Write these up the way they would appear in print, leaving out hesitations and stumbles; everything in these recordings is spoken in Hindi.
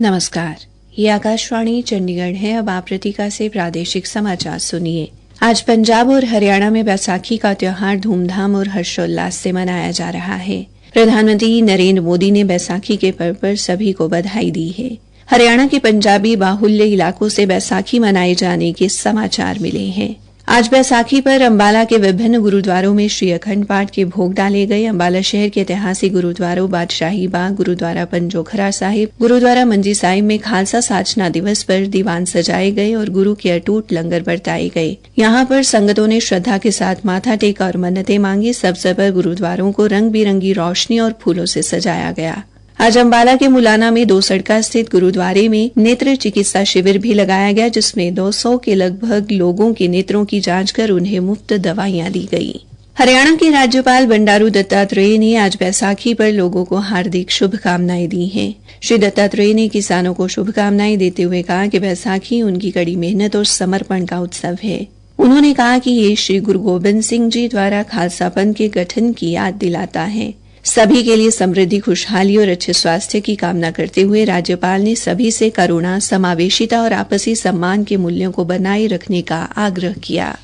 नमस्कार, ये आकाशवाणी चंडीगढ़ है। अब आप प्रतीका से प्रादेशिक समाचार सुनिए। आज पंजाब और हरियाणा में बैसाखी का त्योहार धूमधाम और हर्षोल्लास से मनाया जा रहा है। प्रधानमंत्री नरेंद्र मोदी ने बैसाखी के पर्व पर सभी को बधाई दी है। हरियाणा के पंजाबी बाहुल्य इलाकों से बैसाखी मनाए जाने के समाचार मिले हैं। आज बैसाखी पर अंबाला के विभिन्न गुरुद्वारों में श्री अखंड पाठ के भोग डाले गए। अंबाला शहर के ऐतिहासिक गुरुद्वारों बादशाही बाग, गुरुद्वारा पंजोखरा साहिब, गुरुद्वारा मंजी साहिब में खालसा साधना दिवस पर दीवान सजाए गए और गुरु के अटूट लंगर बरताए गए। यहां पर संगतों ने श्रद्धा के साथ माथा टेका और मन्नतें मांगी। इस अवसर पर गुरुद्वारों को रंग बिरंगी रोशनी और फूलों से सजाया गया। आज अंबाला के मुलाना में 2 सड़का स्थित गुरुद्वारे में नेत्र चिकित्सा शिविर भी लगाया गया, जिसमें 200 के लगभग लोगों के नेत्रों की जांच कर उन्हें मुफ्त दवाइयां दी गई। हरियाणा के राज्यपाल बंडारू दत्तात्रेय ने आज बैसाखी पर लोगों को हार्दिक शुभकामनाएं दी हैं। श्री दत्तात्रेय ने किसानों को शुभकामनाएं देते हुए कहा कि बैसाखी उनकी कड़ी मेहनत और समर्पण का उत्सव है। उन्होंने कहा कि ये श्री गुरु गोबिंद सिंह जी द्वारा खालसा पंथ के गठन की याद दिलाता है। सभी के लिए समृद्धि, खुशहाली और अच्छे स्वास्थ्य की कामना करते हुए राज्यपाल ने सभी से करुणा, समावेशिता और आपसी सम्मान के मूल्यों को बनाए रखने का आग्रह किया।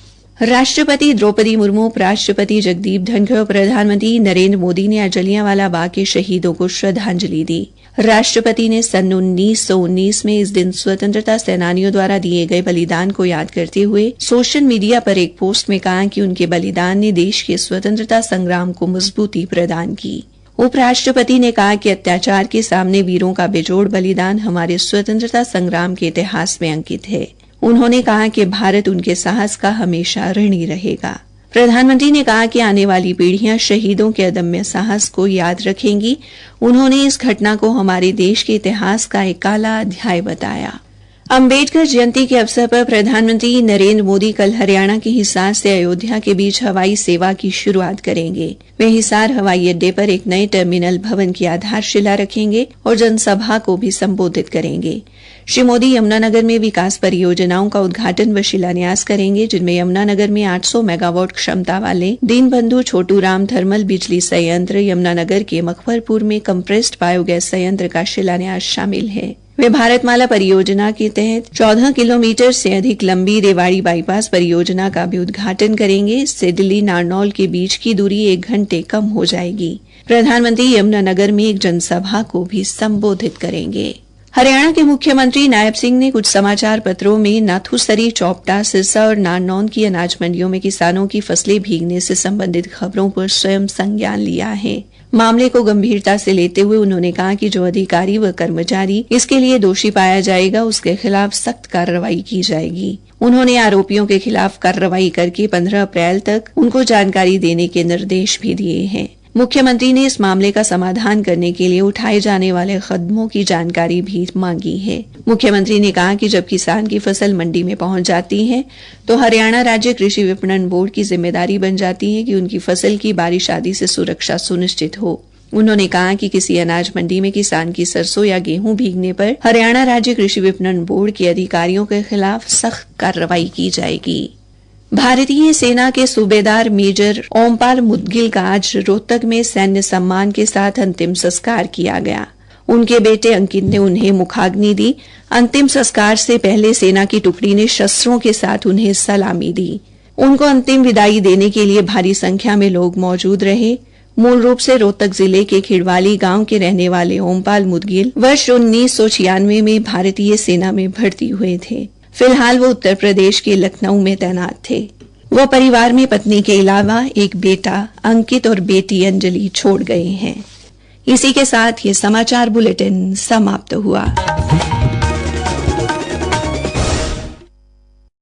राष्ट्रपति द्रौपदी मुर्मू, उपराष्ट्रपति जगदीप धनखड़ और प्रधानमंत्री नरेंद्र मोदी ने आज जलियांवाला बाग के शहीदों को श्रद्धांजलि दी। राष्ट्रपति ने सन 1919 में इस दिन स्वतंत्रता सेनानियों द्वारा दिए गए बलिदान को याद करते हुए सोशल मीडिया पर एक पोस्ट में कहा कि उनके बलिदान ने देश के स्वतंत्रता संग्राम को मजबूती प्रदान की। उपराष्ट्रपति ने कहा कि अत्याचार के सामने वीरों का बेजोड़ बलिदान हमारे स्वतंत्रता संग्राम के इतिहास में अंकित है। उन्होंने कहा कि भारत उनके साहस का हमेशा ऋणी रहेगा। प्रधानमंत्री ने कहा कि आने वाली पीढ़ियां शहीदों के अदम्य साहस को याद रखेंगी। उन्होंने इस घटना को हमारे देश के इतिहास का एक काला अध्याय बताया। अम्बेडकर जयंती के अवसर पर प्रधानमंत्री नरेंद्र मोदी कल हरियाणा के हिसार से अयोध्या के बीच हवाई सेवा की शुरुआत करेंगे। वे हिसार हवाई अड्डे पर एक नए टर्मिनल भवन की आधारशिला रखेंगे और जनसभा को भी संबोधित करेंगे। श्री मोदी यमुनानगर में विकास परियोजनाओं का उद्घाटन व शिलान्यास करेंगे, जिनमें यमुनानगर में 800 मेगावाट क्षमता वाले दीनबंधु छोटू राम थर्मल बिजली संयंत्र, यमुनानगर के मखफरपुर में कंप्रेस्ड बायोगैस संयंत्र का शिलान्यास शामिल है। वे भारतमाला परियोजना के तहत 14 किलोमीटर से अधिक लंबी रेवाड़ी बाईपास परियोजना का भी उद्घाटन करेंगे। इससे दिल्ली नारनौल के बीच की दूरी 1 घंटे कम हो जाएगी। प्रधानमंत्री यमुनानगर में एक जनसभा को भी संबोधित करेंगे। हरियाणा के मुख्यमंत्री नायब सिंह ने कुछ समाचार पत्रों में नाथूसरी, चौपटा, सिरसा और नारनौल की अनाज मंडियों में किसानों की फसलें भीगने से संबंधित खबरों पर स्वयं संज्ञान लिया है। मामले को गंभीरता से लेते हुए उन्होंने कहा कि जो अधिकारी व कर्मचारी इसके लिए दोषी पाया जाएगा, उसके खिलाफ सख्त कार्रवाई की जाएगी। उन्होंने आरोपियों के खिलाफ कार्रवाई करके 15 अप्रैल तक उनको जानकारी देने के निर्देश भी दिए हैं। मुख्यमंत्री ने इस मामले का समाधान करने के लिए उठाए जाने वाले कदमों की जानकारी भी मांगी है। मुख्यमंत्री ने कहा कि जब किसान की फसल मंडी में पहुंच जाती है तो हरियाणा राज्य कृषि विपणन बोर्ड की जिम्मेदारी बन जाती है कि उनकी फसल की बारिश आदि से सुरक्षा सुनिश्चित हो। उन्होंने कहा कि किसी अनाज मंडी में किसान की सरसों या गेहूं भीगने पर हरियाणा राज्य कृषि विपणन बोर्ड के अधिकारियों के खिलाफ सख्त कार्रवाई की जाएगी। भारतीय सेना के सूबेदार मेजर ओमपाल मुदगिल का आज रोहतक में सैन्य सम्मान के साथ अंतिम संस्कार किया गया। उनके बेटे अंकित ने उन्हें मुखाग्नि दी। अंतिम संस्कार से पहले सेना की टुकड़ी ने शस्त्रों के साथ उन्हें सलामी दी। उनको अंतिम विदाई देने के लिए भारी संख्या में लोग मौजूद रहे। मूल रूप से रोहतक जिले के खिड़वाली गांव के रहने वाले ओमपाल मुदगिल वर्ष 1996 में भारतीय सेना में भर्ती हुए थे। फिलहाल वो उत्तर प्रदेश के लखनऊ में तैनात थे। वह परिवार में पत्नी के अलावा एक बेटा अंकित और बेटी अंजलि छोड़ गए हैं। इसी के साथ ये समाचार बुलेटिन समाप्त हुआ।